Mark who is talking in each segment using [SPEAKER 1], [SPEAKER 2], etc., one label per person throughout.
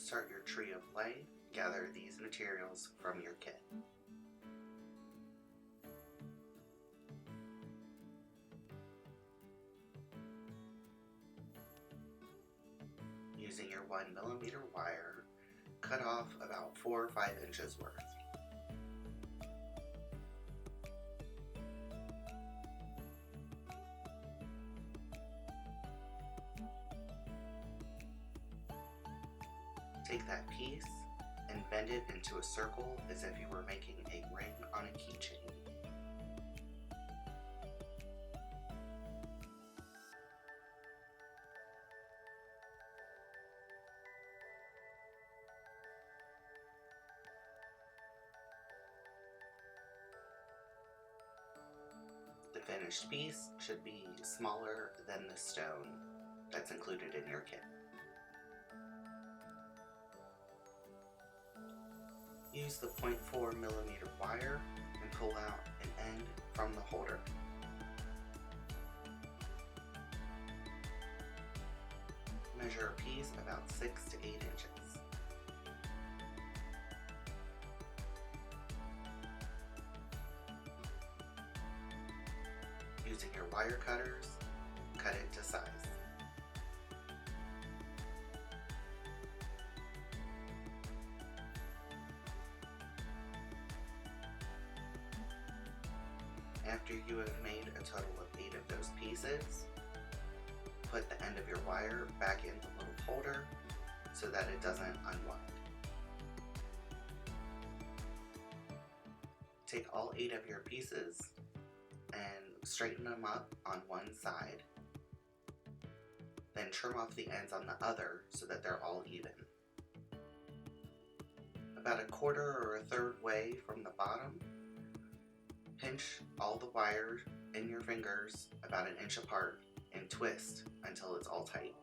[SPEAKER 1] start your tree of life, gather these materials from your kit. Using your 1mm wire, cut off about 4 or 5 inches worth. Take that piece and bend it into a circle as if you were making a ring on a keychain. The finished piece should be smaller than the stone that's included in your kit. Use the 0.4mm wire and pull out an end from the holder. Measure a piece about 6 to 8 inches. Using your wire cutters, cut it to size. After you have made a total of 8 of those pieces, put the end of your wire back in the little holder so that it doesn't unwind. Take all 8 of your pieces and straighten them up on one side, then trim off the ends on the other so that they're all even. About a quarter or a third way from the bottom, pinch all the wires in your fingers about an inch apart and twist until it's all tight.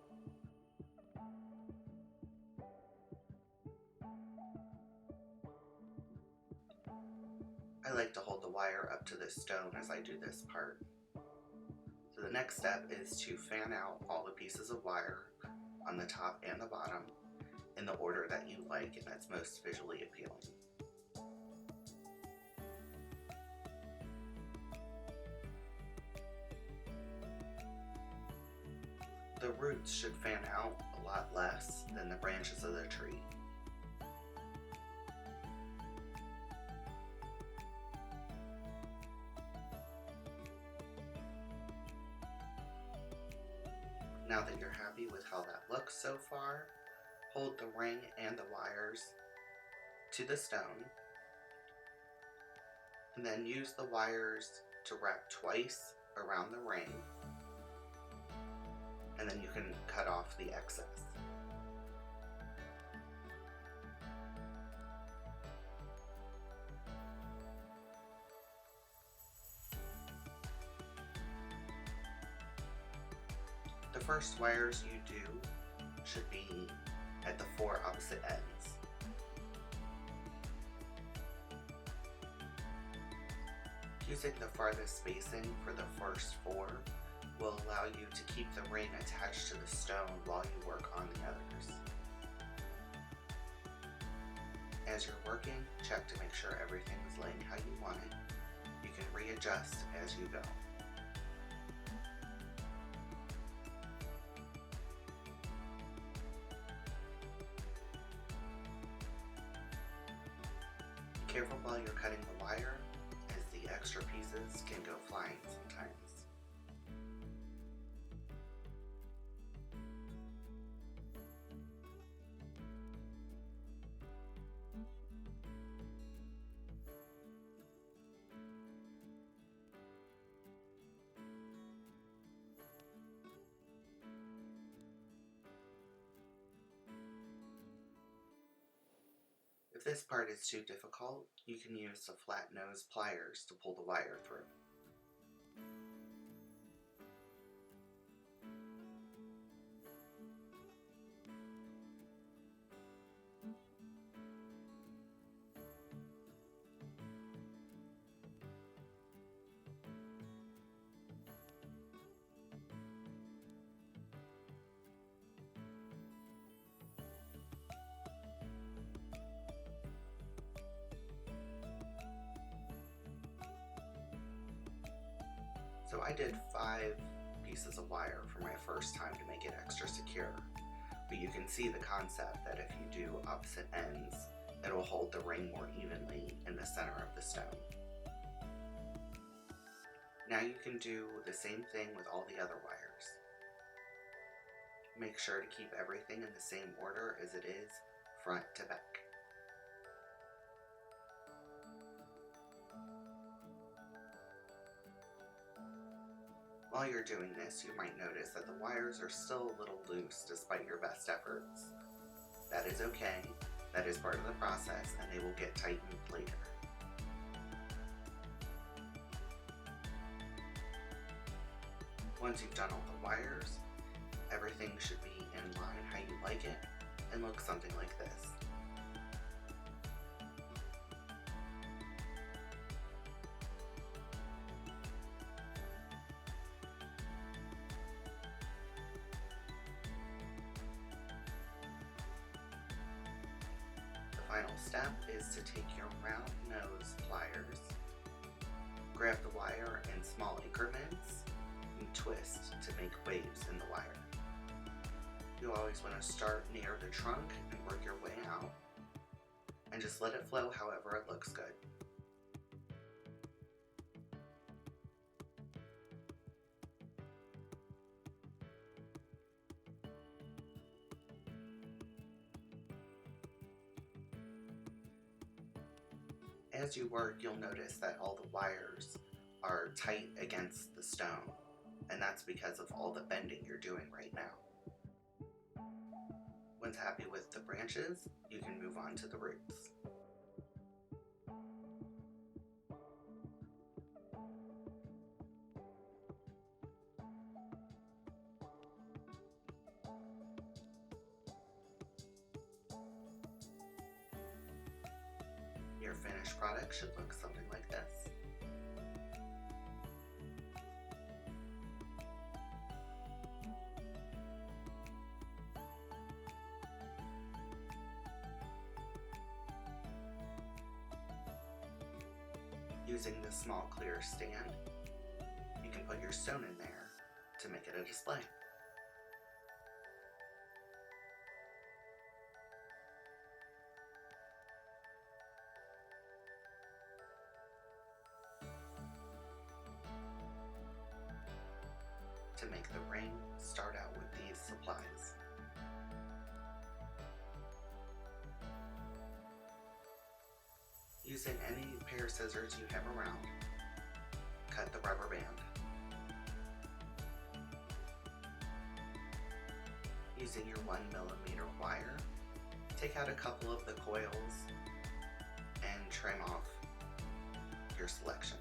[SPEAKER 1] I like to hold the wire up to this stone as I do this part. So the next step is to fan out all the pieces of wire on the top and the bottom in the order that you like and that's most visually appealing. The roots should fan out a lot less than the branches of the tree. Now that you're happy with how that looks so far, hold the ring and the wires to the stone, and then use the wires to wrap twice around the ring, and then you can cut off the excess. The first wires you do should be at the 4 opposite ends. Using the farthest spacing for the first 4 will allow you to keep the ring attached to the stone while you work on the others. As you're working, check to make sure everything is laying how you want it. You can readjust as you go. Be careful while you're cutting the wire, as the extra pieces can go flying sometimes. If this part is too difficult, you can use the flat nose pliers to pull the wire through. I did 5 pieces of wire for my first time to make it extra secure, but you can see the concept that if you do opposite ends, it will hold the ring more evenly in the center of the stone. Now you can do the same thing with all the other wires. Make sure to keep everything in the same order as it is, front to back. While you're doing this, you might notice that the wires are still a little loose despite your best efforts. That is okay, that is part of the process, and they will get tightened later. Once you've done all the wires, everything should be in line how you like it and look something like this. The final step is to take your round nose pliers, grab the wire in small increments, and twist to make waves in the wire. You always want to start near the trunk and work your way out, and just let it flow however it looks good. As you work, you'll notice that all the wires are tight against the stone, and that's because of all the bending you're doing right now. Once happy with the branches, you can move on to the roots. Your finished product should look something like this. Using this small clear stand, you can put your stone in there to make it a display. To make the ring, start out with these supplies. Using any pair of scissors you have around, cut the rubber band. Using your 1mm wire, take out a couple of the coils and trim off your selection.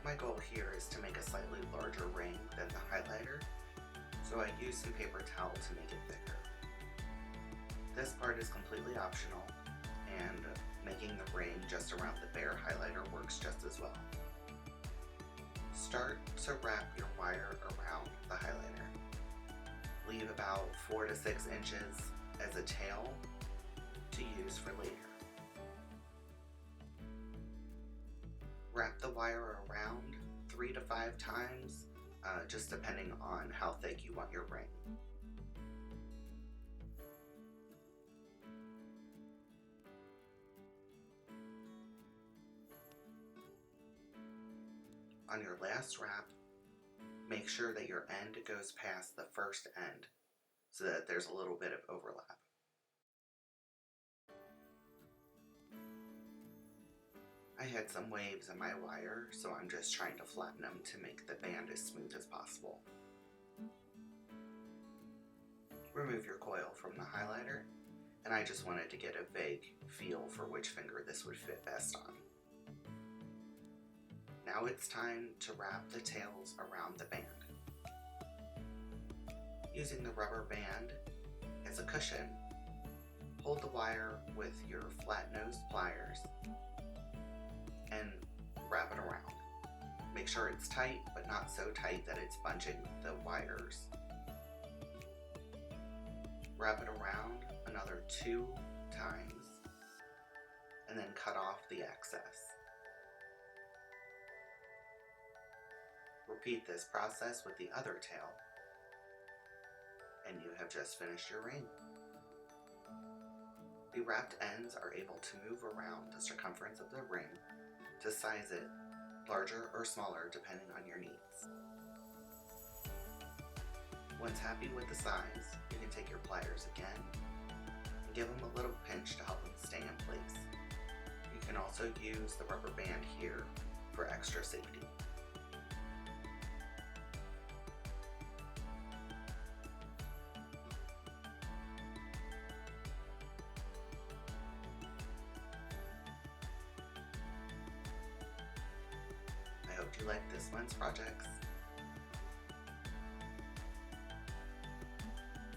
[SPEAKER 1] My goal here is to make a slightly larger ring than the highlighter, so I used some paper towel to make it thicker. This part is completely optional, and making the ring just around the bare highlighter works just as well. Start to wrap your wire around the highlighter. Leave about 4 to 6 inches as a tail to use for later. Wrap the wire around 3 to 5 times, just depending on how thick you want your ring. On your last wrap, make sure that your end goes past the first end so that there's a little bit of overlap. I had some waves in my wire, so I'm just trying to flatten them to make the band as smooth as possible. Remove your coil from the highlighter, and I just wanted to get a vague feel for which finger this would fit best on. Now it's time to wrap the tails around the band. Using the rubber band as a cushion, hold the wire with your flat-nosed pliers and wrap it around. Make sure it's tight, but not so tight that it's bunching the wires. Wrap it around another 2 times, and then cut off the excess. Repeat this process with the other tail, and you have just finished your ring. The wrapped ends are able to move around the circumference of the ring to size it larger or smaller depending on your needs. Once happy with the size, you can take your pliers again and give them a little pinch to help them stay in place. You can also use the rubber band here for extra safety. I hope you liked this month's projects.